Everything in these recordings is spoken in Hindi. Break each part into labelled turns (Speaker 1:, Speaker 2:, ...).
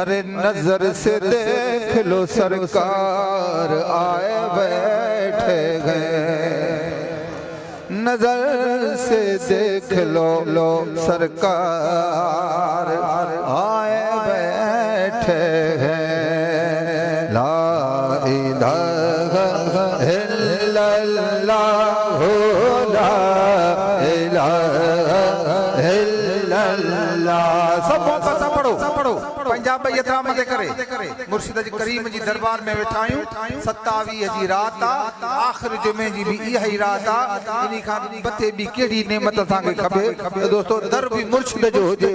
Speaker 1: अरे नजर से देख लो सरकार आए बैठे गए, नजर से देख लो सरकार आए बैठे हैं। ला इलाहा इल्लल्लाह ला इलाहा इल्लल्लाह। सब पढ़ो पंजाब यत्रा मत करे मुर्शिद जी करीम जी दरबार में वेठा आहियूं। 27 जी रात आखिर जुमे जी भी इहा ही रात इनी खां बते भी केड़ी नेमत असांखे खपे दोस्तों। दर भी मुर्शिद जो हुजे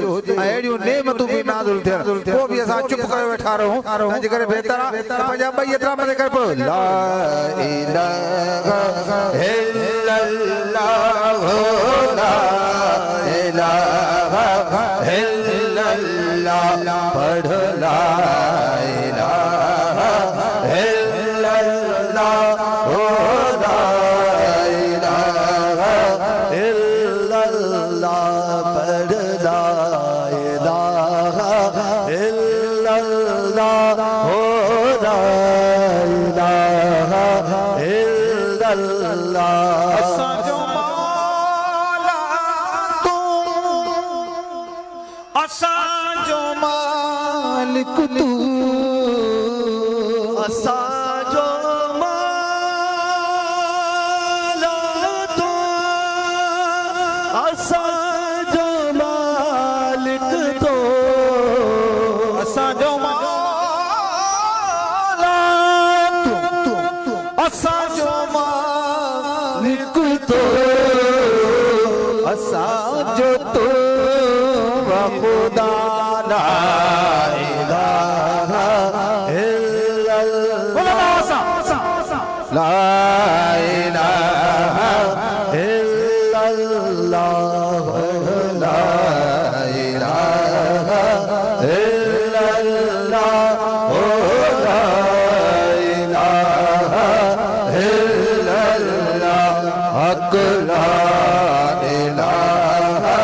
Speaker 1: एड़ियूं नेमतूं भी नाज़िल थियन को भी असां चुप करे वेठा रहूं। जे करे बेहतर पंजाब यत्रा मत करे पढ़ो ला इलाहा इल्लल्लाह ला इलाहा इल्लल्लाह पढ़ ला इलाहा इल्लल्लाह हो ला इलाहा इल्लल्लाह पढ़ ला इलाहा इल्लल्लाह हो ला इलाहा इल्लल्लाह। असां जो मौला तू असां जो मालिक तू असां जो मौला तू असां जो मालिक तू असां जो मौला तू असां जो मालिक तू असां जो तू खुदा ला इलाहा इल्लल्लाह ला इलाहा इल्लल्लाह ला इलाहा इल्लल्लाह ला इलाहा इल्लल्लाह हक ला इलाहा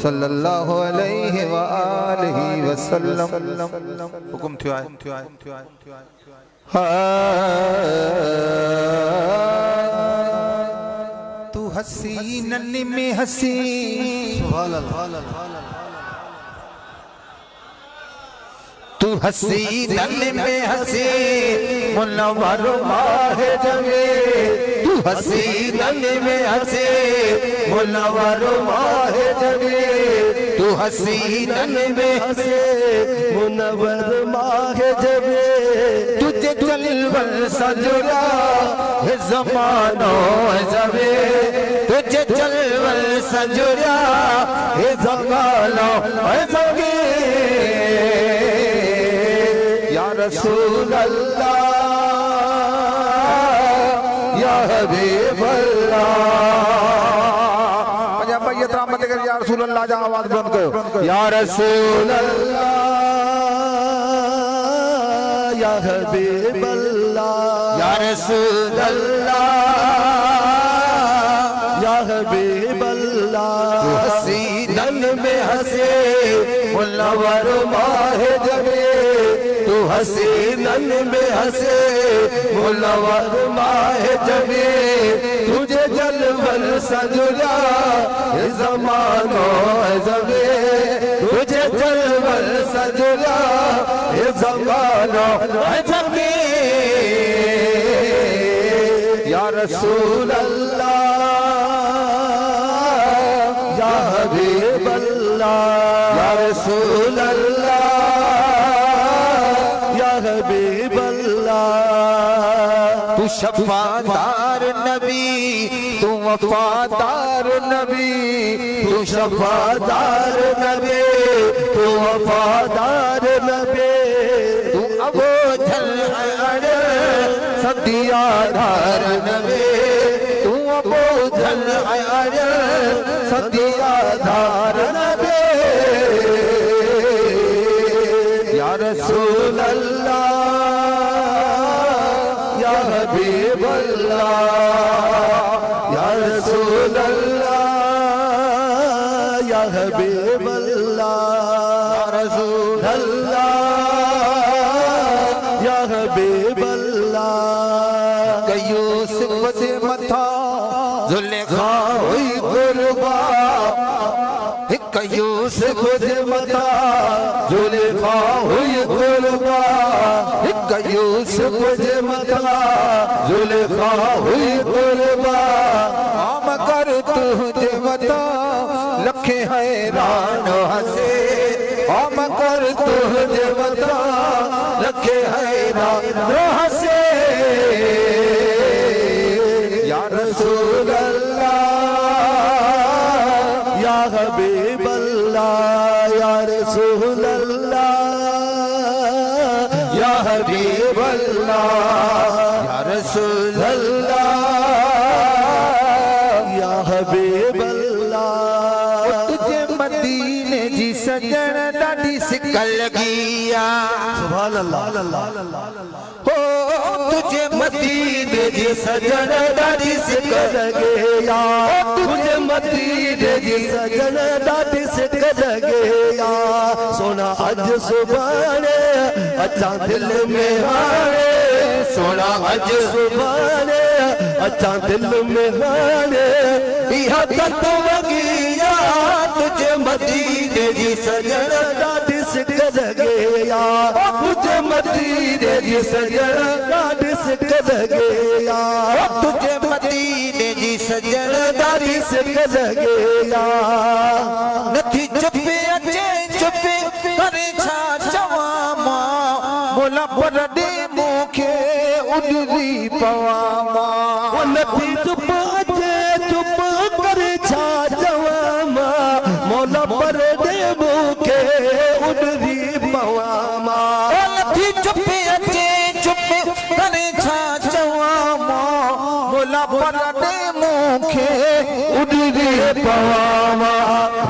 Speaker 1: सल्लल्लाहु अलैहि व आलिहि वसल्लम। हुक्म थियो आहे तू हसीनन में हसी सुभान अल्लाह तू हसीनन में हसी मुनव्वर माह जमे तू हसीनन में हसी मुनव्वर माह जमे तू हसीनन में हसी मुनव्वर माह जमे तुझे चलवल सजुरा है ज़मानो जमे तुझे चलवल सजुरा है ज़मानो जमे या रसूल अल्लाह या हबीब अल्लाह। पंजाब यत्रा मत कर या रसूल अल्लाह जा आवाज बुलंद कयो या रसूल अल्लाह या हबीब अल्लाह या रसूल अल्लाह या हबीब अल्लाह। हसीनन में हंसे मुनव्वर माह जमे तू हसीनन में हंसे मुनव्वर माह जमे तुझे जलवल सजुरा ये ज़मानो जमे तुझे जलवल सजुरा ये ज़मानो जमे या रसूल अल्लाह या हबीब अल्लाह या रसूल अल्लाह या हबीब अल्लाह। तू शफादार नबी तू वफादार नबी तू शफादार नबी तू वफादार नबी तू अबो झल सदियादार नबी तू
Speaker 2: बुझल आयल सदिया धारण दे या रसूल अल्लाह या हबीब अल्लाह या रसूल अल्लाह या हबीब अल्लाह या रसूल अल्लाह या हबीब अल्लाह
Speaker 1: यूसुफ दे मथा
Speaker 2: जुलेखा हुई कुर्बा
Speaker 1: हिक यूसुफ
Speaker 2: दे मथा जुलेखा हुई कुर्बा
Speaker 1: हिक यूसुफ
Speaker 2: दे मथा जुलेखा हुई कुर्बा
Speaker 1: आम कर तुझे मथा लखे हैरान हसे आम कर तुझे मथा
Speaker 2: लखे हैरान हसे
Speaker 1: या
Speaker 2: रसूल अल्लाह या हबीब अल्लाह या रसूल अल्लाह या हबीब अल्लाह
Speaker 1: या रसूल
Speaker 2: अल्लाह या हबीब अल्लाह
Speaker 1: तुझे मदीने जी सजण ॾाढी सिक लॻी आ
Speaker 2: सुभान अल्लाह
Speaker 1: हो तुझे
Speaker 2: मदीने जी सजण ॾाढी सिक लॻे या तुझे मदीने जी सजण ॾाढी सिक लॻे या सोना अज सुभाणे अचां दिल में हाणे सोना अज सुभाणे अचां दिल में हाणे इहा तत वॻी या तुझे मदीने जी सजण ॾाढी सिक लॻे या तुझे मदीने जी सजण ॾाढी सिक लॻे या
Speaker 1: तुझे मदीने जी सजण
Speaker 2: ॾाढी सिक लॻे या
Speaker 1: नथी चुपे अचे चुपे करे छा चवां मां मोला पर दे मूंखे उॾरी पवां मां
Speaker 2: नथी चुप अचे चुप करे छा चवां मां मोला पर दे मूंखे उॾरी पवां मां
Speaker 1: नथी चुपे अचे चुपे करे छा चवां मां मोला पर दे मूंखे उॾरी पवां मां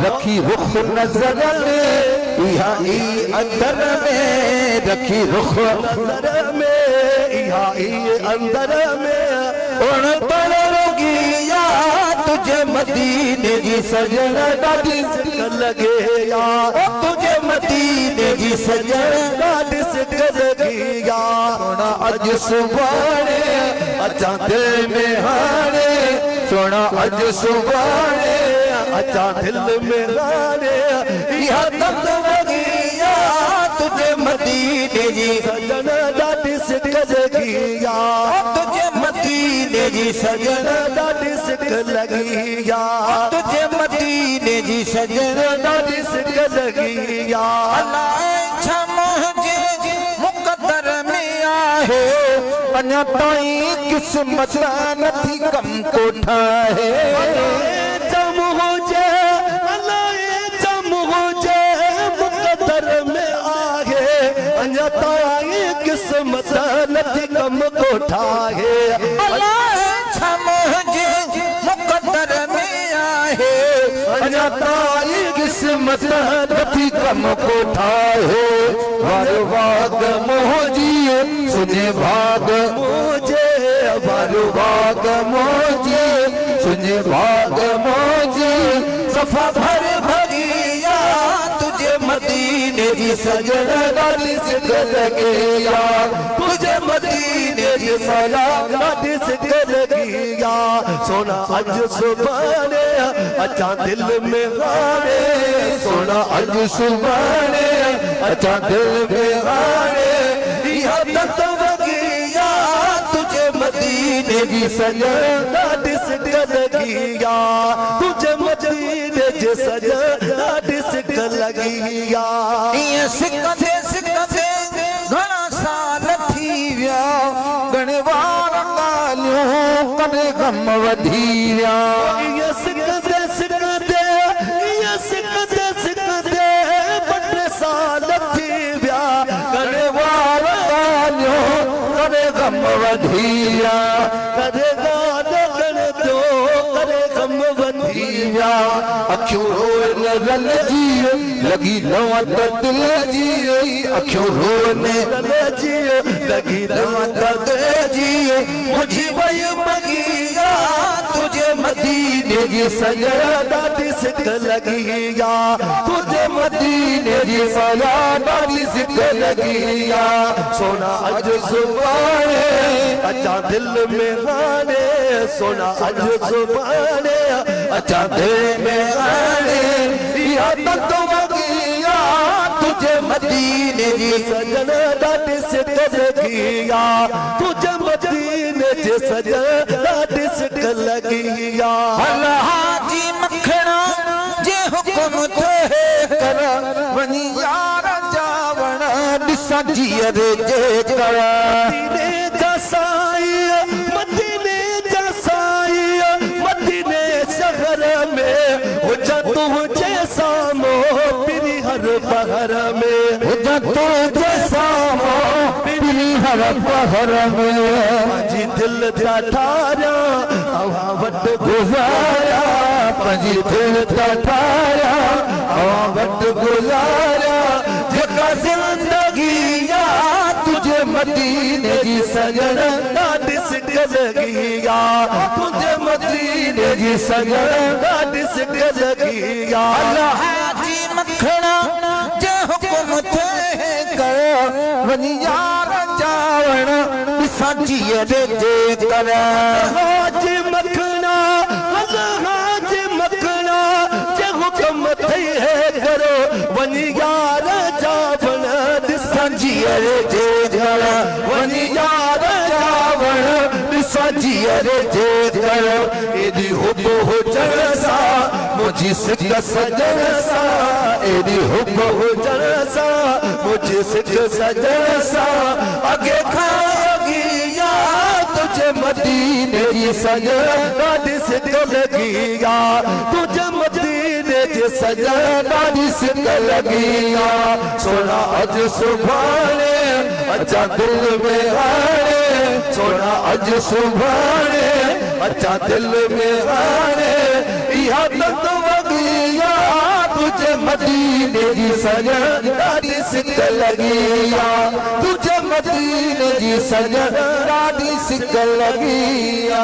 Speaker 2: रखी रुख नज़र में इहा ई अंदर में रखी रुख नज़र में इहा ई अंदर में उण तण रोगी या तुझे मदीने जी सजण ॾाढी सिक लॻे या तुझे मदीने जी सजण ॾाढी सिक लॻी या सोना अज सुभाणे अचां दिल में हाणे सोना अज सुभाणे अचां दिल में हाणे इहा तत वॻी या तुझे मदीने जी सजण ॾाढी सिक लॻी या तुझे मदीने जी सजण ॾाढी सिक लॻी या तुझे मदीने जी सजण ॾाढी सिक लॻी या
Speaker 1: अलाए छा मुंहिंजे मुक़दर में आहे अञा ताईं क़िस्मत नथी कम को ठाहे
Speaker 2: मुक़दर में आहे अञा ताईं क़िस्मत नथी कम को ठाहे
Speaker 1: अलाए छा मुंहिंजे मुक़दर में आहे
Speaker 2: अञा ताईं क़िस्मत नथी कम को ठाहे वर भाग मोजी सुने भाग मोजे वर भाग मोजी सुने भाग मोजी सफ़ा भर भरिया तुझे मदीने जी सजण ॾाढी सिक लॻे या तुझे मदीने जी सजण ॾाढी सिक लॻी या सोना अज सुभाणे अचां दिल में हाणे सोना अज सुभाणे अचां दिल में हाणे इहा तत वॻी या तुझे मदीने जी सजण ॾाढी सिक लॻी या तुझे मदीने जी सजण ॾाढी सिक लॻी या
Speaker 1: ईअं सिक थे घणा साल थी विया घणे वार ॻाल्हियूं कॾहिं गम वधी विया
Speaker 2: ईअं सिक दे ॿ टे साल थी विया घणे वार ॻाल्हियूं कॾहिं गम वधी विया कॾहिं ॻाल्हि कण थियो वंदिया अखियों रोने रल जी लगी लवत दिल जी अखियों रोने रल जी लगी लवत दिल जी मुझी वही मगिया तुझे मदीने की सजदा सिक लगिया तुझे मदीने की सजदा सिक लगिया सोना अज सुबाने अच्छा दिल में आने सोना अज सुबाने अच्छा दिल में आने याद तो मगिया तुझे मदीने की सजदा सिक लगिया तुझे मदीने की सजदा सिक लगिया
Speaker 1: हाजी मखना जे हुक्म थे कर वनी यार जावण दिसा जियर जे कर
Speaker 2: मदीने जसाई मदीने जसाई मदीने शहर में हो जतू जैसा मो पिरी हर पहर में
Speaker 1: हो जतू जैसा मो पिरी हर पहर में
Speaker 2: जी दिल ठारा हवा वट
Speaker 1: गुजारा पंजी दिल ठारा हवा वट गुजारा जेका जिंदगी या तुझे मदीने की सजदा
Speaker 2: सिक लगिया
Speaker 1: तुझे मदीने की सजदा
Speaker 2: सिक लगिया
Speaker 1: हाजी मखना जे हुक्म थे कर वनी यार जावण दिसा जियर जे कर
Speaker 2: हाजी मखना हाजी मखना जे हुक्म थे करो वनी यार जावण दिसा
Speaker 1: जियर जे कर वनी यार जावण दिसा जियर जे कर एदी हुब हो जलसा मुझी सिक सजनसा एदी हुब हो जलसा मुझी सिक सजनसा आगे खागी या तुझे मदीने की सजदा सिक लगिया तुझे मदीने की सजदा सिक लगिया सोना अज सुभाने अच्छा दिल में आने सोना अज सुभाने अच्छा दिल में आने याद तो वगिया तुझे मदीने की सजदा सिक लगिया तुझे मदीने की सजदा सिक लगिया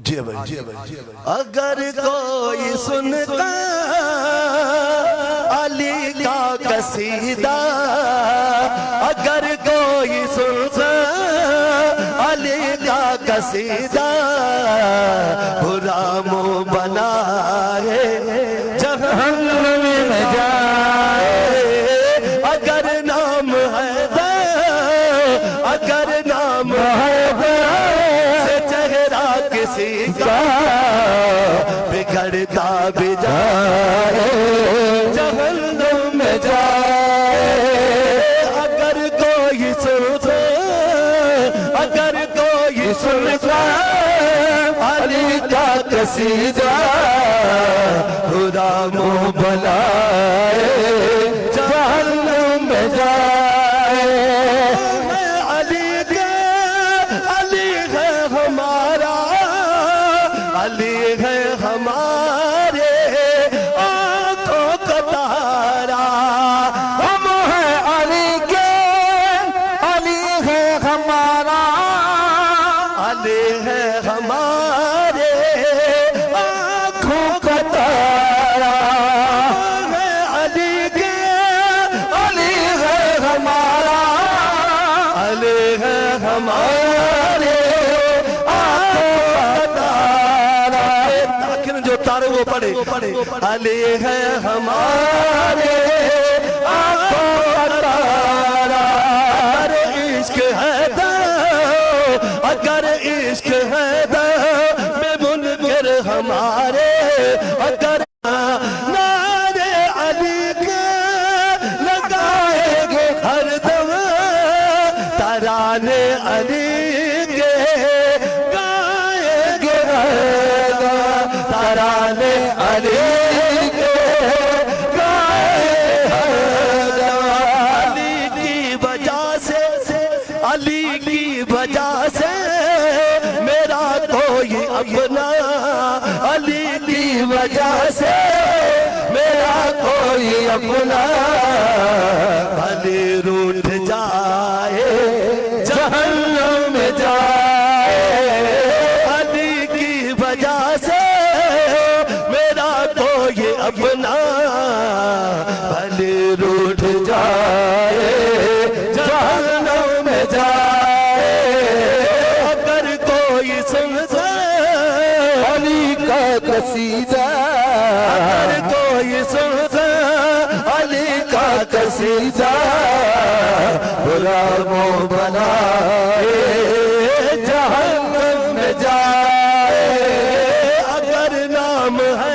Speaker 2: जी भाई जी भाई जी भाई अगर कोई सुनता अली का कसीदा अगर कोई सुनता अली का कसीदा बुरा मुँह बनाए जहन्नम में जाए अगर नाम है अगर नाम है से चेहरा किसी का बिगड़ता भी जाए जहन्नम में जाए अगर कोई सुनता अगर कोई सुनता अली का कसीदा खुदा मुँह बनाए जहन्नम में जाए अली है हमारे आंखों का तारा
Speaker 1: हम है अली के अली है हमारा
Speaker 2: अली है हमारे आंखों का तारा है अली के
Speaker 1: अली है हमारा
Speaker 2: अली है हमारे जो तारे वो पढ़े अली है हमारे आंखों का तारा अगर इश्क है तो अगर इश्क है तो बेमुनकर हमारे अगर नारे अली के लगाएंगे हर दम तराने अली के गाएंगे तराने अली के गाए अली की वजह से अली की वजह से मेरा कोई अपना अली की वजह से मेरा कोई अपना भले रूठ जाए जहन्नम में जाए अली की वजह से मेरा कोई अपना भले रूठ जाए जहन्नम में जाए अगर कोई सुनता अली का कसीदा अगर कोई सुनता अली का कसीदा बुरा मुँह बनाए जहन्नम में जाए अगर नाम है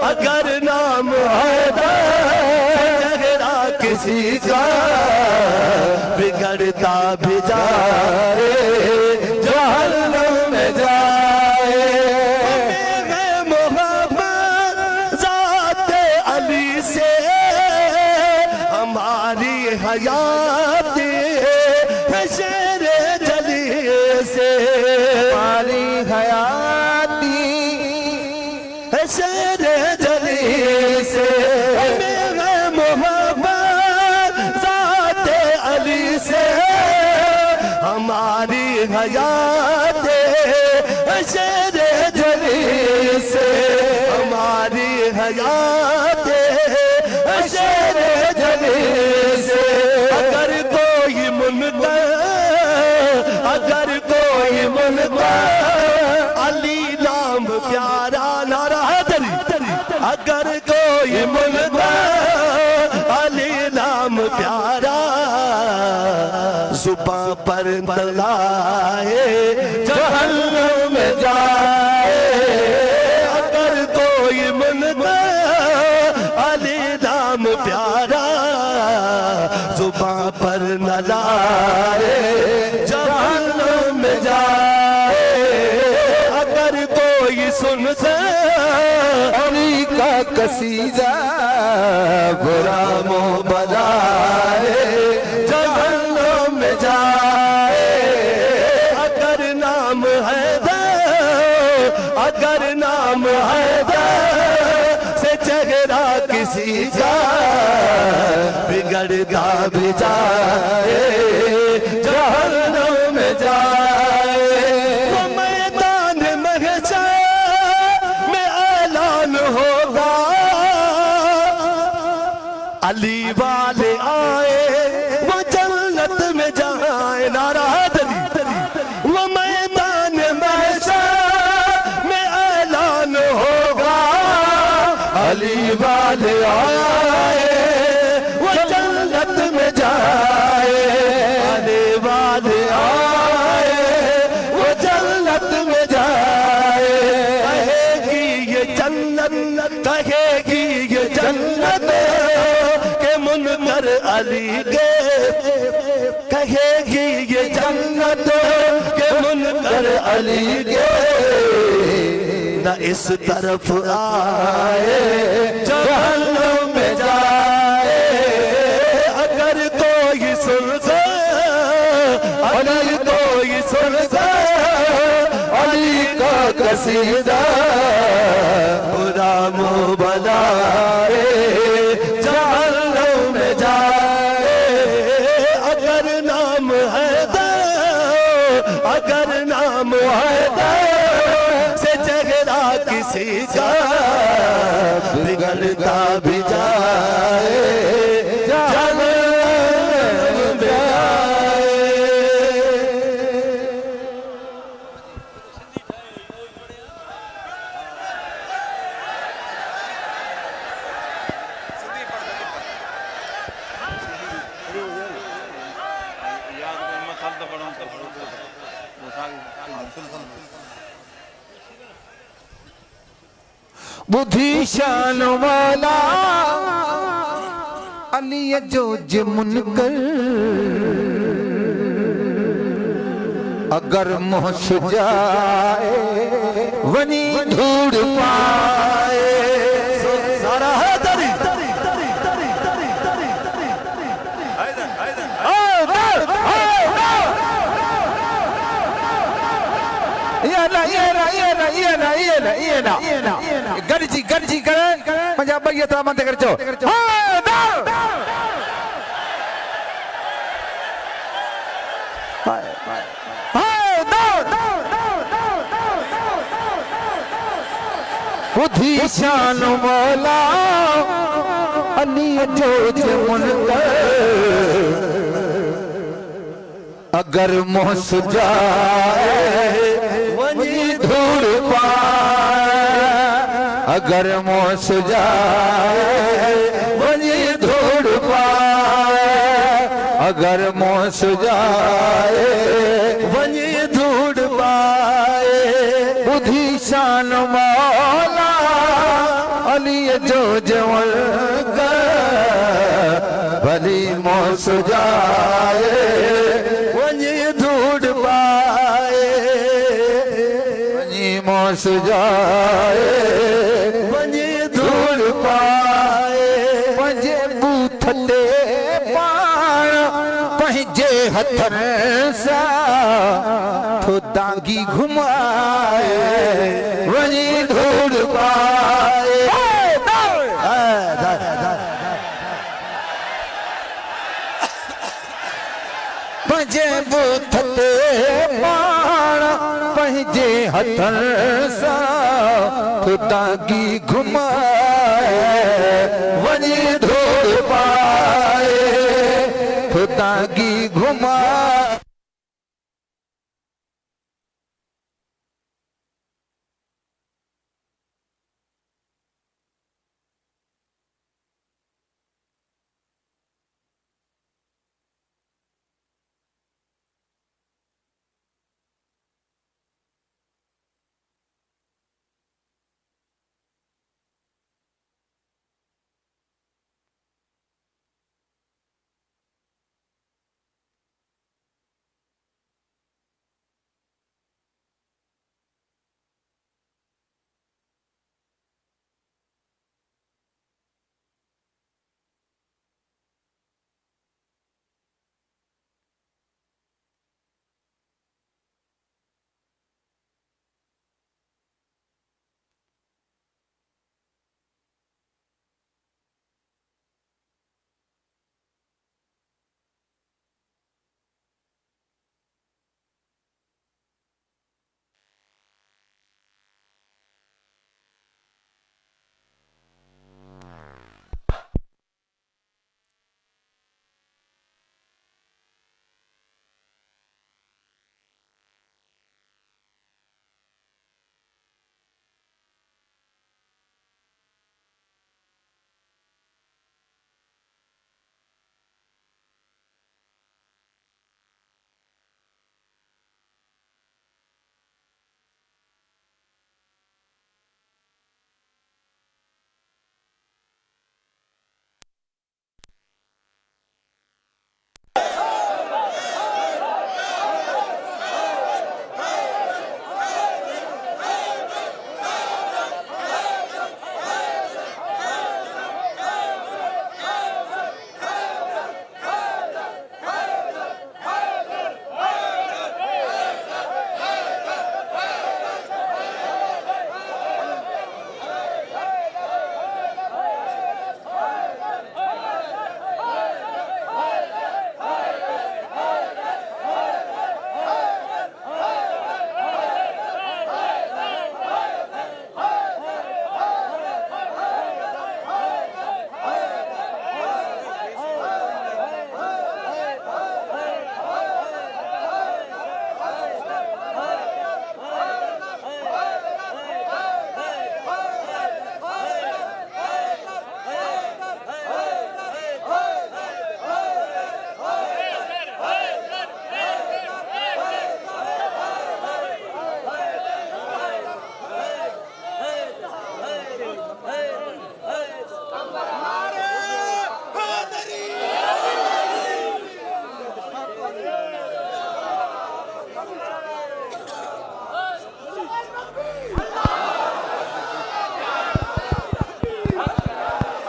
Speaker 2: अगर नाम है झगड़ा किसी का बिगड़ता भी जाए जहन्नम में जाए मोहब्बत ज़ाते अली से हमारी हयात है शेरे जली से हमारी हयाती है शेरे जली से मेरे मोहब्बत ज़ाते अली से हमारी हयात है शेरे जली से हमारी हयात है शेरे जली से अगर कोई मुनता अगर कोई मुनता अली नाम प्यारा नारा दरी अगर कोई मुनता अली नाम प्यारा जुबां पर तलाए जहन्नम में जाए अगर कोई मुनता अली नाम प्यारा जुबां पर न लाए जहन्नम में जाए अगर कोई सुनता अली का कसीदा बुरा मुँह बनाए जहन्नम में जाए अगर नाम है अगर नाम है से चेहरा किसी का बिगड़ता भी जाए जहन्नम में जाए वो मैदान महशर में ऐलान होगा अली वाले आए वो जन्नत में जाए नारा दरी वो मैदान महशर में ऐलान होगा अली वाले आए वो जन्नत में जाए अली वाले आए वो जन्नत में जाए कहेगी ये जन्नत कहेगी ये जन्नत के मुनकर अली के कहेगी ये जन्नत के मुनकर अली के न इस तरफ आए जहन्नम में जाए अगर कोई सुनता अली कोई सुनता अली का कसीदा बुरा मुँह बनाए जहन्नम में जाए अगर नाम है अगर नाम है से चेहरा किसी का बिगड़ता भी जाए जहन्नम में जाए बुद्धि शान वाला अली जो मुनकर अगर मुँह सुजाए वनी धूड़ पाए सारा हैदरी
Speaker 1: गॾिजी गॾिजी करे पंहिंजा ॿई हथ मथे करे चओ
Speaker 2: बुधी शान मौला अली जो मुनकर अगर मोह सुजाए वनी धूड़ पाए अगर मोह सुजाए वनी धूड़ पाए अगर मोह सुजाए वनी धूड़ पाए बुधी शान मौला अली जो जवल भली मोह सुजाए वनी धूड़ पाए वनी मोह सुजाए वनी धूड़ पाए पंहिंजे बूथ ते पाण पंहिंजे हथनि सां थो दांगी घुमाए वनी धूड़ पाए पंहिंजे बूथ ते पाण पंहिंजे हथनि सां थो दांगी घुमाए वनी धूड़ पाए थो दांगी घुमाए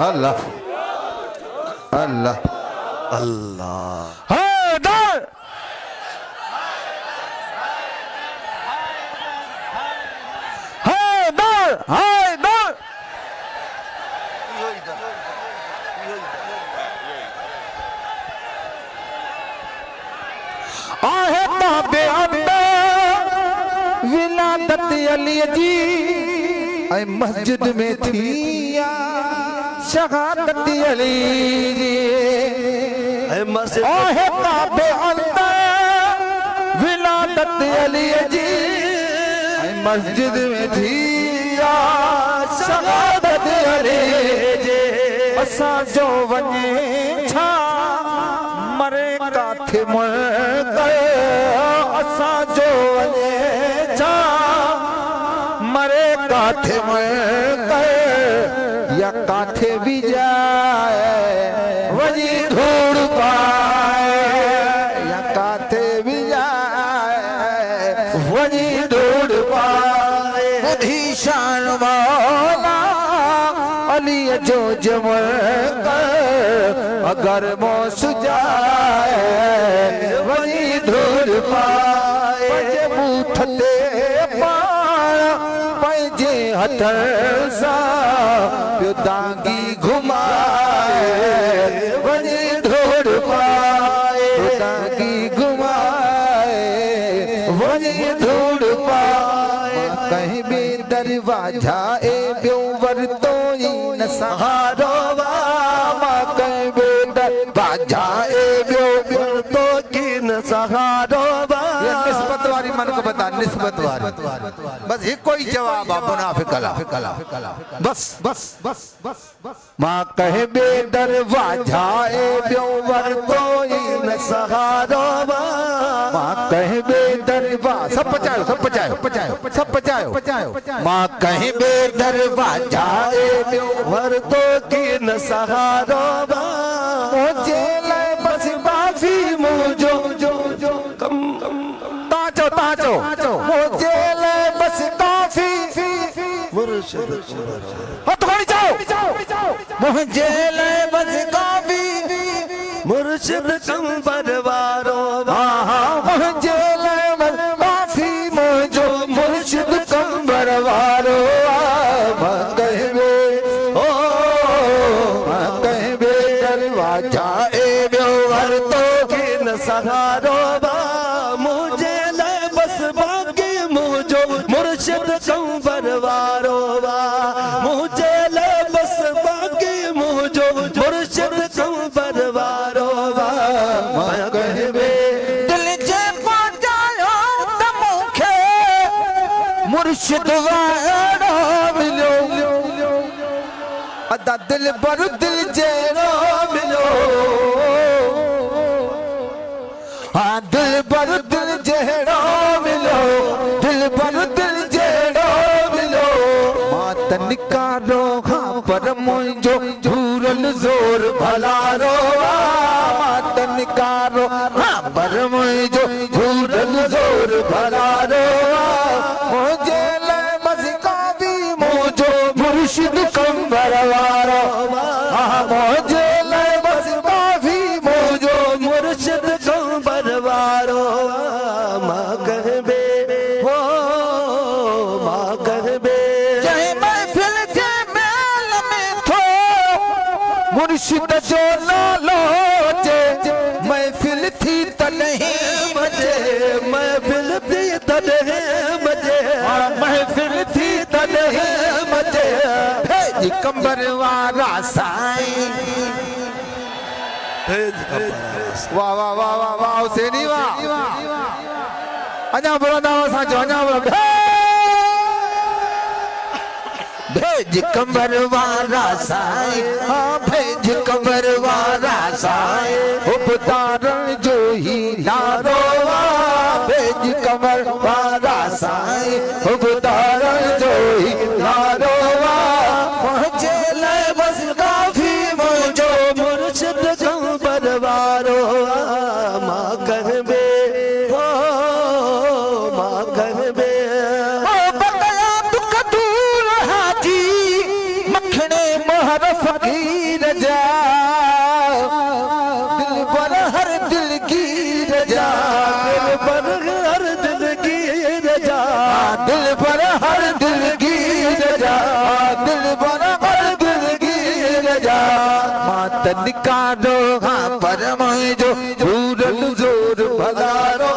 Speaker 1: अल्लाह अल्लाह
Speaker 2: अल्लाह हैदर हैदर हैदर आहे ताबे अंदर विलादत अली जी
Speaker 1: ऐ मस्जिद में थी
Speaker 2: शहादत अली जी आहे ताबे अंदर विलादत अली जी
Speaker 1: ऐ मस्जिद में थी
Speaker 2: शहादत अली जी असा जो वने छा मरे काथे मुकर असा जो वने छा मरे काथे मुकर
Speaker 1: या काथे भी जाए
Speaker 2: वही धूड़ पाए
Speaker 1: या काथे भी जाए
Speaker 2: वही धूड़ पाए बुधी शान मौला अली जो जमर अगर मौस जाए वही धूड़ पाए बूठते पाण पंहिंजे हथर सां दांगी घुमाए वही धूड़ पाए दांगी घुमाए वही धूड़ पाए
Speaker 1: कहीं भी दरवाजा ए बियो वरतो ई न
Speaker 2: सहारो मां कहीं बि दरवाजा ए ॿियो तो की न सहारो
Speaker 1: ये निस्बत वारी मन को बता निस्बत वारी बस एक कोई जवाब आ मुनाफिक कला
Speaker 2: बस बस बस बस बस मां कहे बे दरवाजा ए ॿियो वरतो ई न सहारो मां कहे बे दरवाजा
Speaker 1: सब पचायो सब पचायो सब पचायो
Speaker 2: मां कहे बे दरवाजा ए ॿियो वरतो की न सहारो मुझे ले बस काफी मुझो जो कम ताचो मुझे ले बस काफी मुर्शिद हथ खड़ी जाओ मुझे ले बस काफी मुर्शिद कम परवारो मुझे ले बस काफी मुझो मुर्शिद कम परवारो कहबे ओ कहबे दरवाजा ए ॿियो वरतो की न सहारो मुझे ले बस बाकी मुझो मुर्शिद कम परवारो मुझे ले बस बाकी मुझो मुर्शिद कम परवारो कहबे दिल जे पहुंचायो त मूंखे मुर्शिद वारो मिलो
Speaker 1: अदा दिल बर दिल जहिड़ो
Speaker 2: मिलो हाँ दिल पर दिल जहिड़ो मिलो दिल पर दिल जहिड़ो मिलो
Speaker 1: मां त निकारो
Speaker 2: हाँ पर मुंहिंजो झूरल ज़ोर भलारो मां त निकारो हाँ पर मुंहिंजो झूरल ज़ोर भलारो मुंहिंजे लाइ बसि काफ़ी मुंहिंजो मुर्शिद कंबर वारो हाँ मुंहिंजे लाइ बसि काफ़ी मुंहिंजो मुर्शिद कंबर वारो मां कहबे हो मां कहबे जंहिं महफ़िल जे मेल में थो मुर्शिद जो नालो अचे महफ़िल थी तॾहिं मचे महफ़िल थी तॾहिं मचे महफ़िल थी तॾहिं मचे भेज कंबर वारा साईं
Speaker 1: वाह वाह वाह वाह वाह हुसैनी वाह अञा बुलंदा साचो अञा बुलंदा
Speaker 2: भेज कंबर वारा साईं हाँ भेज कंबर वारा साईं उपतारण जो ही नारो भेज कंबर वारा साईं उपतारण जो ही नारो मुझे लाइ बस काफ़ी मुंहिंजो मुर्शिद कंबर वारो मां कहबे हो मां कहबे ओ बगया दुख दूर हाजी मखणे महरफ फकीर जा दिल पर हर दिल की रजा दिल पर हर दिल की रजा दिल पर हर दिल की रजा दिल पर हर दिल की रजा मातन कारो हाँ पर जो पूरन जोर भलारो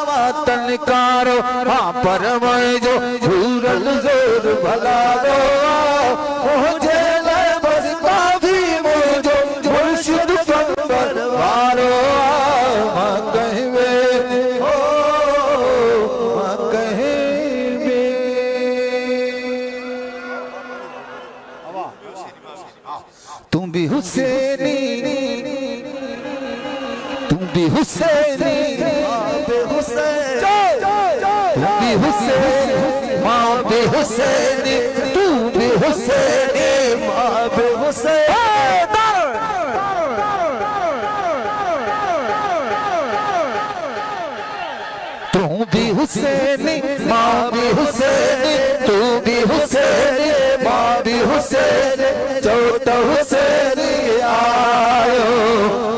Speaker 2: मातन कारो हाँ पर जो पूरन जोर भलारो मुझे बस काफी मुझो मुर्शिद पर वारो तुम भी हुसैनी तुम भी हुसैनी तुम भी हुसैनी माँ भी हुसैनी तू भी हुसैनी माँ भी हुसैनी तू भी हुसैनी माँ भी हुसैनी तू भी हुसैनी माँ भी हुसैनी चौथा हुसैनी आयो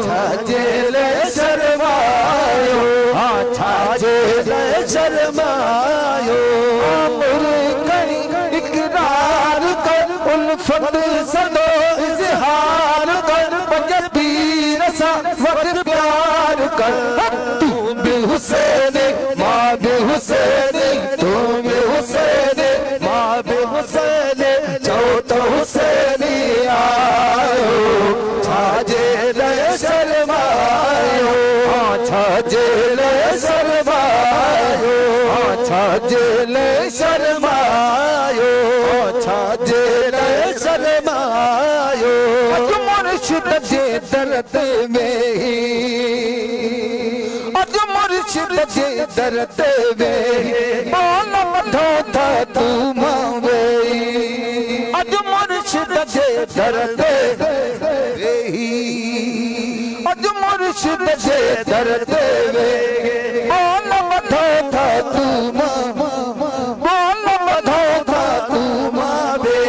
Speaker 2: छाजेले शर्मायो हाँ छाजेले शर्मायो मुर्कनी इकरार कर उल्फत सदो इजहार कर पंजबीर सा वक्त प्यार कर तू भी हुसैनी माँ भी हुसैनी तू भी हुसैनी माँ भी हुसैनी चौथा हुसैनी आयो छाजेले शर्मायो हाँ छाजेले शर्मायो हाँ छाजेले शर्मायो हाँ छाजेले शर्मायो मुर्शिद जे दर्द में अज मुर्शिद जे दर्द में बोल मधो था तू मावे अज मुर्शिद जे दर्द अज मुर्शिद जे दर्द बोल मधो था तू बोल मधो था तू मावे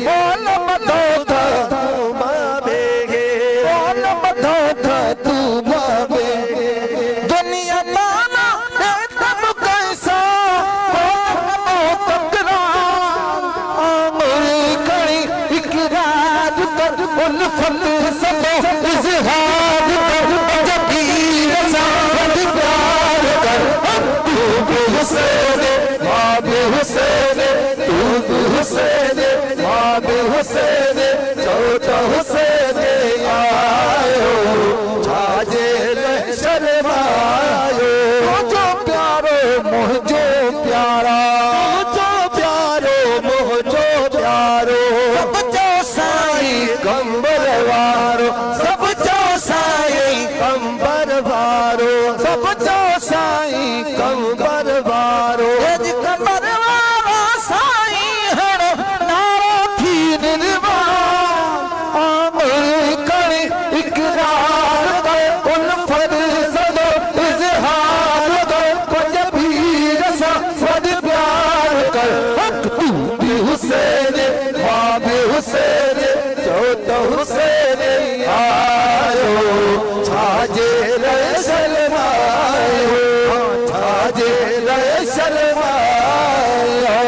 Speaker 2: बोल मधो था तू मावे बोल मधो था तू मावे दुनिया माना तब कैसा हो तकरा मुर्कनी इकरार कर उल्फत सदो इजहार कर जबीर सा प्यार कर तू भी हुसैनी माँ भी हुसैनी तू भी हुसैनी माँ भी हुसैनी चौथा हुसैनी आयो छाजेले शर्मायो मुझो प्यारो मुझो प्यारा मुझो प्यारो मुझो प्यारो सब जो साई कंबर वारो सब जो साई कंबर वारो सब जो साई कंबर वारो कंबर वारो साई हरो नारो थी निर्वाण मुर्कनी इकरार कर उल्फत सदो इजहार कर पंजबीर सा वद प्यार कर तू भी हुसैनी माँ भी हुसैनी चौथा हुसैनी आयो छाजेले शर्मायो छाजेले शर्मायो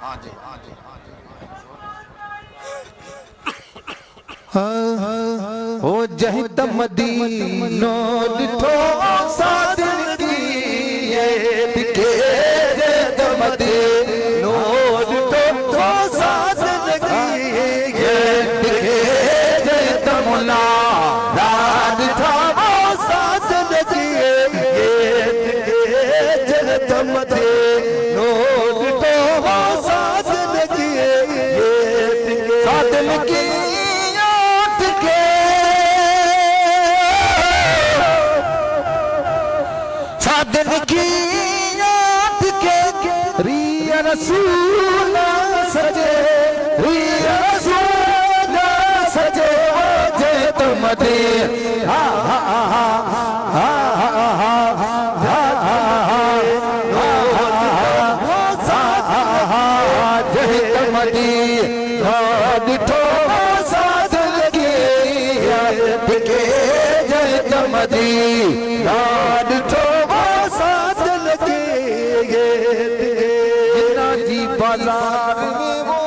Speaker 1: हाँ जी हाँ जी
Speaker 2: ओ जह मदीनो दिठो सादिन की ये दिखे जह मदीनो दिठो सादिन की ये दिखे जह मुला रात था सादिन की ये दिखे जह मदीनो दिठो सादिन की ये दिखे सादिन की दिन की याद के रिया रसूल सजे रिया रसूल सजे जे तुम दे हा हा हा जमदी राड ठोवा साजल के जिन्ना जी बाजार में वो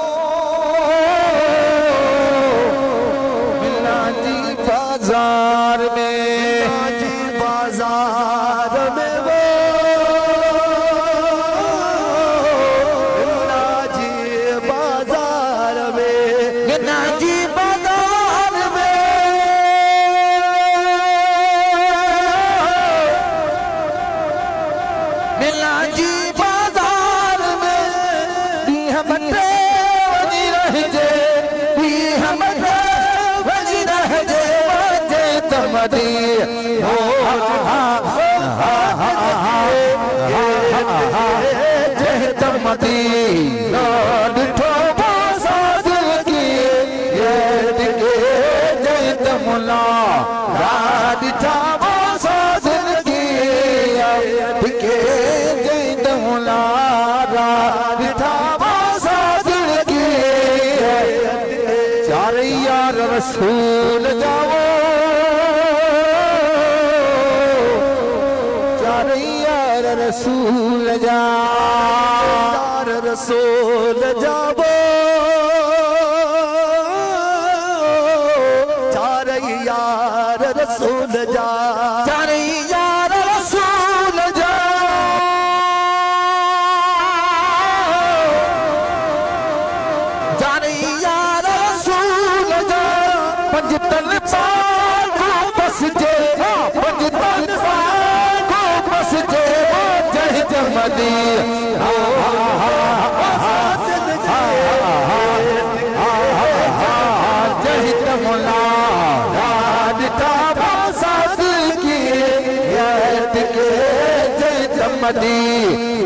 Speaker 2: मिलना जी बाजार में रसूल जाओ चार यार रसूल यार रसूल जाओ चार यार रसूल जा चार यार रसूल जा चार यार रसूल जा पंजतन पागो बस जे पंजतन पागो बस जे जय जमदी जय जमुना राज ताबा साध की याद के जय जमदी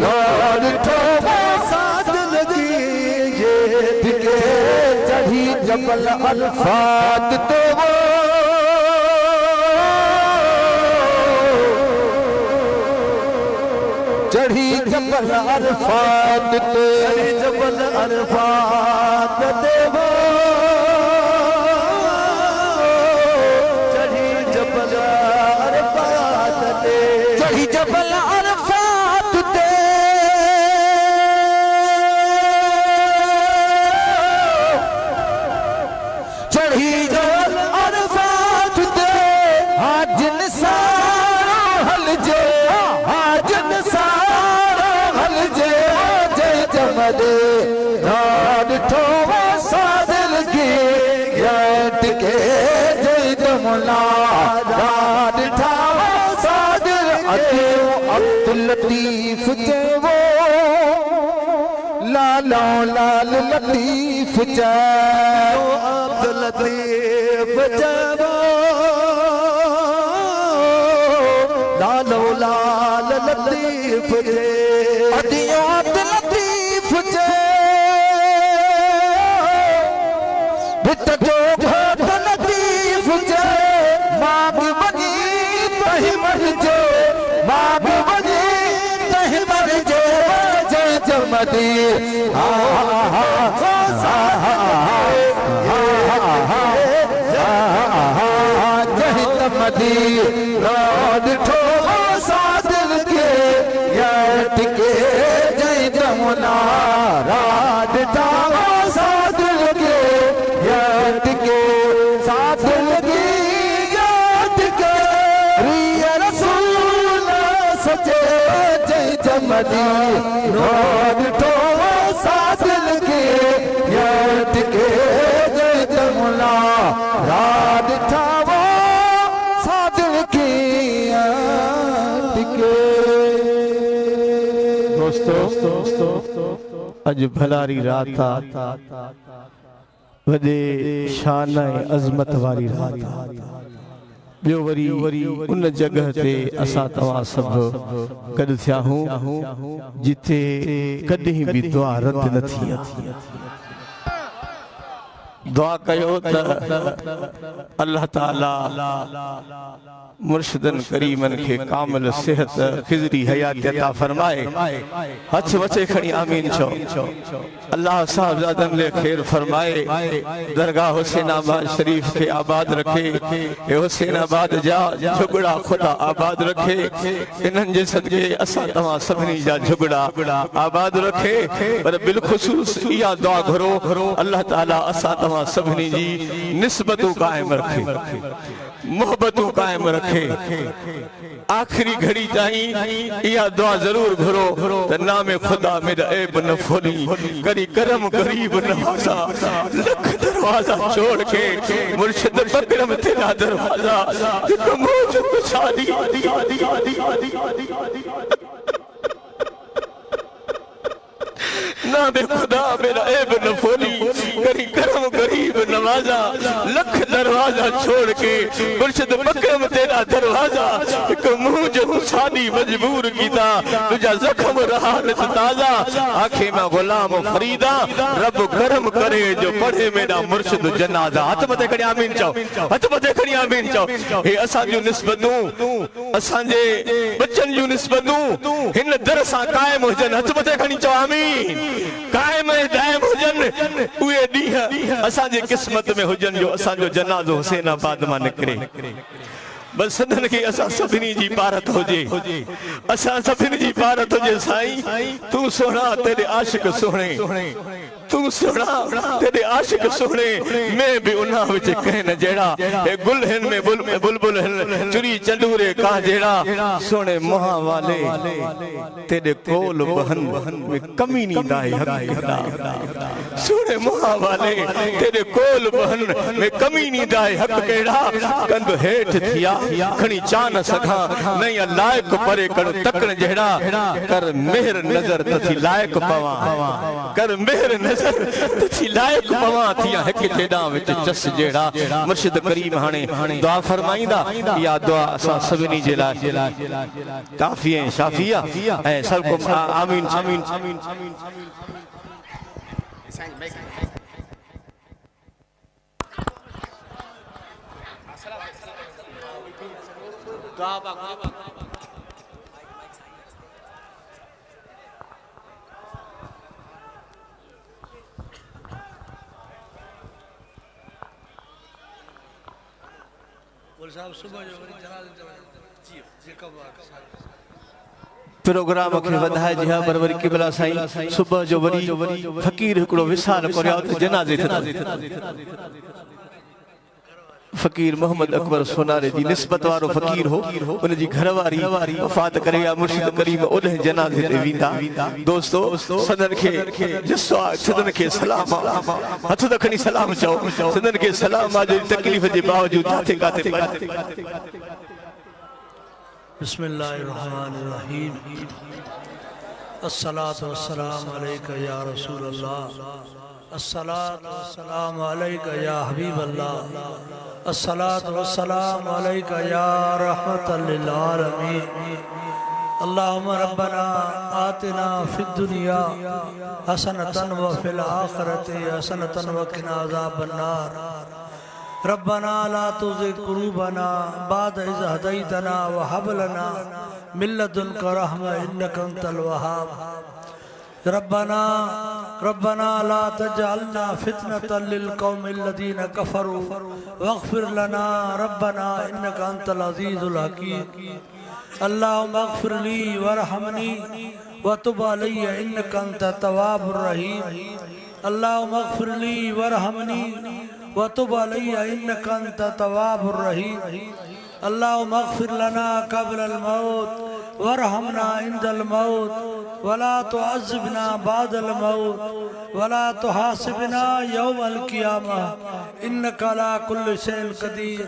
Speaker 2: राज ताबा साध लगी याद के चढ़ी जबल अल्फात तो वो चढ़ी जबल अल्फात तो जबल अल्फात देवो चढ़ी जबल अल्फात दे चढ़ी जबल अल्फात दे चढ़ी जबल अल्फात दे हाजिन सारा हल जे हाजिन सारा हल जे जय जमदे राड ठोवा सादिल की याद के जय जमुना राड ठोवा सादिल अतियो अब्दुल लतीफ जेवो लालो लाल लतीफ जेवो अब्दुल लतीफ जेवो लालो लाल लतीफ जे अतियो अब्दुल लतीफ जे भित जो घोट लतीफ जे मां भी बनी तही मर जे मां भी बनी तही मर जे जय जमदी जय जमदी राड ठोवा सादिल के याद के जय जमुना राड ठोवा सादिल के याद के सादिल की याद के रिया रसूल सचे जय जमदी राड ठोवा सादिल के याद के जय जमुना राड ठोवा सादिल की याद के दोस्तों अज भलारी रात वॾे शान अज़मत वारी रात ॿियो वरी उन जगह ते असां तव्हां सभु गॾु थिया हूं जिथे कॾहिं बि दुआ रद्द न थी दुआ कयो त अल्लाह ताला मुर्शिदन करीमन के कामिल सेहत खिजरी हयात अता फरमाए। हथ बचे खड़ी आमीन चो। अल्लाह साहबजादन ले खैर फरमाए। दरगाह हुसैनाबाद शरीफ के आबाद रखे। ए हुसैनाबाद जा झुगड़ा खुदा आबाद रखे। इन्हन जे सदके असा तमा सभनी जा झुगड़ा आबाद रखे। पर बिलखुसूस इया दुआ घरो अल्लाह ताला असा तमा सभनी जी निस्बतों कायम रखे, मोहब्बतों कायम रखे। आखिरी घड़ी ताई या दुआ जरूर घरो त नामे खुदा मेरा ऐब न फोली करी करम गरीब नवाजा। लख दरवाजा छोड़ के मुर्शिद बकरम तेरा दरवाजा कमोज शादी ना दे खुदा मेरा ऐब न फोली करी करम गरीब नवाजा। लख दरवाजा छोड़ के मुर्शिद बकरम तेरा दरवाजा एक मुंह जो शादी मजबूर कीता तुझा जख्म रहा नत ताजा। आखे मैं गुलाम फरीदा रब करम करे जो पढ़े मेरा मुर्शिद जनाजा। हथ मथे खड़ी आमीन चओ, हथ मथे खड़ी आमीन चओ। हे असां जो निस्बतूं असां जे बच्चन जो निस्बतूं हिन दर सां कायम हुजन। हथ मथे खड़ी चओ आमीन। कायम दायम हुजन उहे ॾींहं असांजे क़िस्मत में हुजन जो असांजो जनाज़ो हुसैनाबाद मां निकिरे। बस सदन के असा सभिनी जी पारत होजे, असा सभिनी जी पारत होजे। साईं तू सोना तेरे आशिक सोने, तू सोना तेरे आशिक सोने। मैं भी उन्हां विच कह न जेड़ा ए गुल हिन में बुलबुल हिन चुरी चंदूरे का जेड़ा। सोने मोहा वाले तेरे कोल बहन में कमी नी दाई हक। सोने मोहा वाले तेरे कोल बहन में कमी नी दाई हक। केड़ा कंद हेठ थिया खणी चान सखा नहीं लायक परे कर तकण जेड़ा। कर मेहर नजर तथी लायक पवा, कर मेहर नजर तथी लायक पवा। थिया हिक जेड़ा विच चस जेड़ा। मुर्शिद करीम हाणे दुआ फरमाईंदा। या दुआ असां सभिनी जे लाइ काफ़ी ऐं शाफिया ऐं सब को आमीन आमीन आमीन आमीन। प्रोग्राम के वधाए जिहा पर वरी किबला साईं सुबह जो वरी फकीर हिकड़ो विसाल करया त जनाजे फकीर मोहम्मद अकबर सोनारे जी निस्बत वारो फकीर हो। उन जी घरवारी वफात करे या मुर्शिद करीम उन्हें जनाजे ते वींदा। दोस्तों सदन के जसो सदन के सलाम हथ दखनी सलाम चओ। सदन के सलाम आज तकलीफ जे बावजूद जाते गाते
Speaker 3: बिस्मिल्लाहिर्रहमानिर्रहीम। अस्सलातु वस्सलामु अलैका या रसूल अल्लाह, अस्सलातु वस्सलामु अलैका या हबीब अल्लाह, अस्सलातु वस्सलामु अलैका या रहमतल लिल आलमीन। अल्लाहुम्मा रब्बना आतिना फिद दुनिया हसनतन व फिल आखिरति हसनतन व किना अज़ाबन नार। रब्बना ला तुज़िग़ क़ुलूबना बाद इज़ हदैतना व हब लना मिन लदुनका रहमा इन्नका अंतल वहाब। रब्बना ला तजअलना फितनतन लिल कौमिल लज़ीना कफ़रू वग़फ़िर लना रब्बना इन्नका अंतल अज़ीज़ुल हकीम। अल्लाहुम्मा अग़फ़िर ली वरहमनी व तुब अलैया इन्नका अंतत तव्वाबुर रहीम। अल्लाहुम्मा अग़फ़िर ली वरहमनी व तुब अलैया इन्नका अंतत तव्वाबुर रहीम। अल्लाहुम्मा अग़फ़िर लना क़ब्लल मौत वरहमना इंदल मौत वला तुअज़्ज़िबना बादल मौत वला तुहासिबना यौमल क़ियामह इन्नका अला कुल्लि शैइन क़दीर।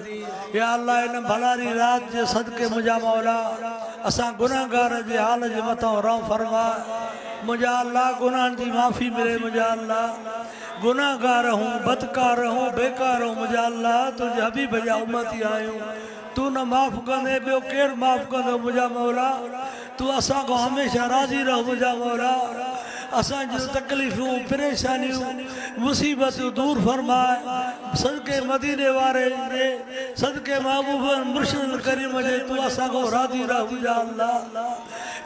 Speaker 3: या अल्लाह इन भलारी रात जे सदके मुंहिंजा मौला असां गुनाहगार जे हाल जे मथां रहम फरमा। मुंहिंजा अल्लाह गुनाहनि जी माफ़ी मिले। मुंहिंजा अल्लाह गुनाहगार हूँ, बदकार हूँ, बेकार हूँ। मुंहिंजा अल्लाह तुंहिंजे हबीब जा उम्मती आहियूं। तू न माफ़ कंदे ॿियो केरु माफ़ कंदो। मुंहिंजा मौला तू असां खां हमेशह राज़ी रहो। मुंहिंजा मौला असां जो तकलीफ़ूं परेशानियूं मुसीबतूं दूर फरमाए सदके मदीने वारे जे सदके महबूब मुर्शिद करीम जे तू असां को राज़ी रह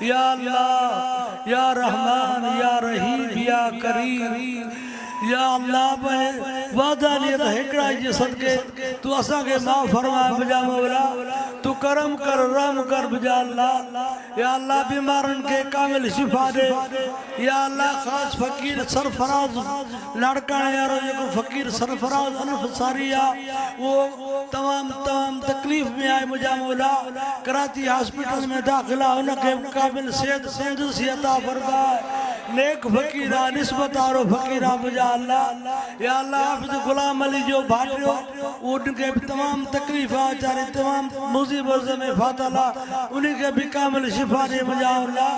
Speaker 3: या अल्लाह या रहमान या रहीम या करीम या अल्लाह वादा नियत हिकड़ा जे सदके तू असां के माफ़ फरमाए मुंहिंजा मौला तू करम कर रहम कर मुंहिंजा अल्लाह या अल्लाह बीमारन के कामिल शिफा दे या अल्लाह खास फकीर सरफराज लाड़काणे यारो जेको फकीर सरफराज अनफसारी आ वो तमाम तकलीफ में आए मुंहिंजा मौला कराची हॉस्पिटल में दाखिला उनके कामिल सेहत तंदुरुस्ती अता फरमाए नेक फकीरा निस्बत वारो फकीरा मुंहिंजा अल्लाह या अल्लाह हाफिज गुलाम अली जो भाटियो उनके तमाम तकलीफ़ चारे तमाम मुसीबत में फातला उनके भी कामिल शिफा दे मुंहिंजा अल्लाह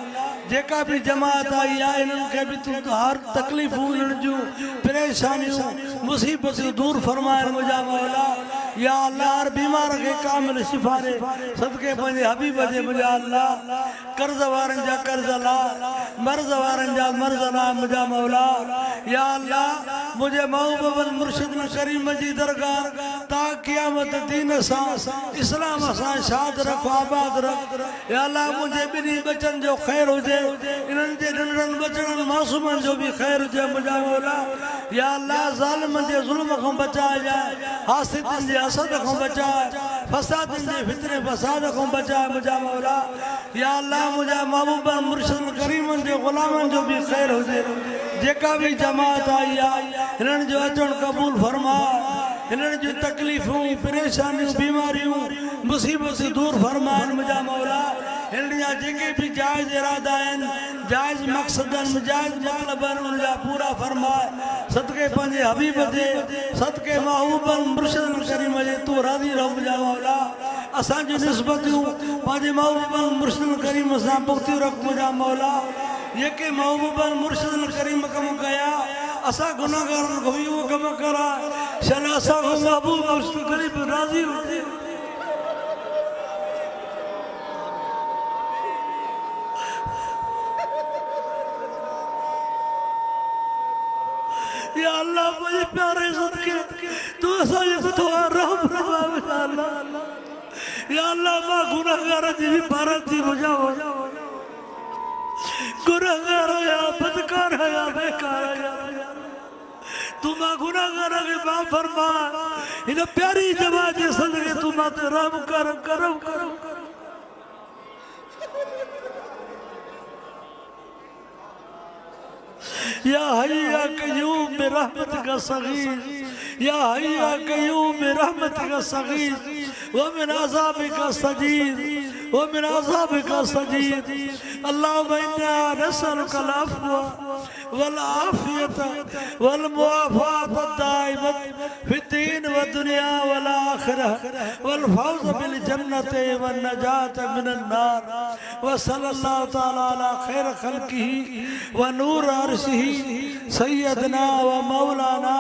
Speaker 3: जेका भी जमात आई आहे इनके भी तू हर तकलीफ़ूं इन्हनि जूं परेशानियूं मुसीबतूं दूर फरमाए मुंहिंजा मौला या अल्लाह हर बीमार के कामिल शिफा दे सदके पंहिंजे हबीब जे मुंहिंजा अल्लाह कर्ज वारनि जा कर्ज ला मर्ज़ वारनि जा मर्ज़ ला मुंहिंजा मौला या अल्लाह मुझे महबूब मुर्शिद करीम जी दरगाह ता क़यामत दीन सा इस्लाम सा शाद रख आबाद रख या अल्लाह मुझे बिनी बचन जो खैर हुजे इन्हनि जे नंढड़नि बचड़नि मासूमनि जो भी खैर हुजे मुंहिंजा मौला या अल्लाह ज़ालिमनि जे ज़ुल्म खां बचाए जाए हासिदनि जे हसद खां बचाए फसादनि जे फितने फसाद खां बचाए मुंहिंजा मौला या अल्लाह मुंहिंजा महबूब मुर्शिद करीमनि जे ग़ुलामनि जो भी खैर हुजे जेका भी जमात आई आहे हिननि जो अचण क़बूल फरमा हिननि जूं तकलीफ़ूं परेशानियूं बीमारियूं मुसीबतूं दूर फरमाए मुंहिंजा मौला हिननि जा जेके भी जाइज़ इरादा आहिनि जाइज़ मक़सद आहिनि जाइज़ मतिलब आहिनि उनजा पूरा फरमाए सदके पंहिंजे हबीब जे सदके महबूब मुर्शिद करीम जे तू राज़ी रह मुंहिंजा मौला असां जूं निस्बतूं पंहिंजे महबूब मुर्शिद करीम सां पुख़्तियूं रख मुंहिंजा मौला जेके महबूब मुर्शिद करीम कम कया असां गुनाहगारनि खां बि उहो कम कराए छल असां खां महबूब मुर्शिद करीम राज़ी हुजे या अल्लाह मुझे प्यारे सदके तू असांजे मथां रहम फरमा या अल्लाह या अल्लाह मां गुनाहगार जी भी भारत थी मुंहिंजा गुनाहगार या बदकार या बेकार या तू मां गुनाहगार के माफ़ फरमा इन प्यारी जमात जे सदके तू मां ते रहम कर करम कर या हई या कयूम बिरहमतिक सगीर या हई या कयूम बिरहमतिक सगीर वमिन अज़ाबिक सजीर वमिन अज़ाबिक सजीर अल्लाहुम्मा इन्ना नसअलुकल अफ़्व वल आफ़ियत वल मुआफ़ात दाइमत फिद्दीन व दुनिया वल आखिरह वल फौज़ बिल जन्नति वन नजात मिनन नार व सल्लल्लाहु तआला अला खैर खल्क़िही व नूर अर्शिही सय्यदना व मौलाना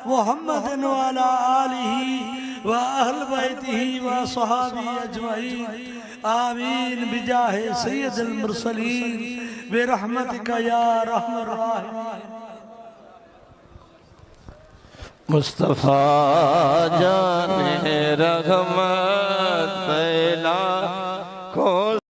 Speaker 3: मुहम्मदिन व अला आलिही व अहल बैतिही व सहाबी अजमईन आमीन बिजाहे सय्यदुल मुरसलीन बिरहमतिका या रहमर राहिमीन
Speaker 2: मुस्तफ़ा जाने रहमत फैला कौन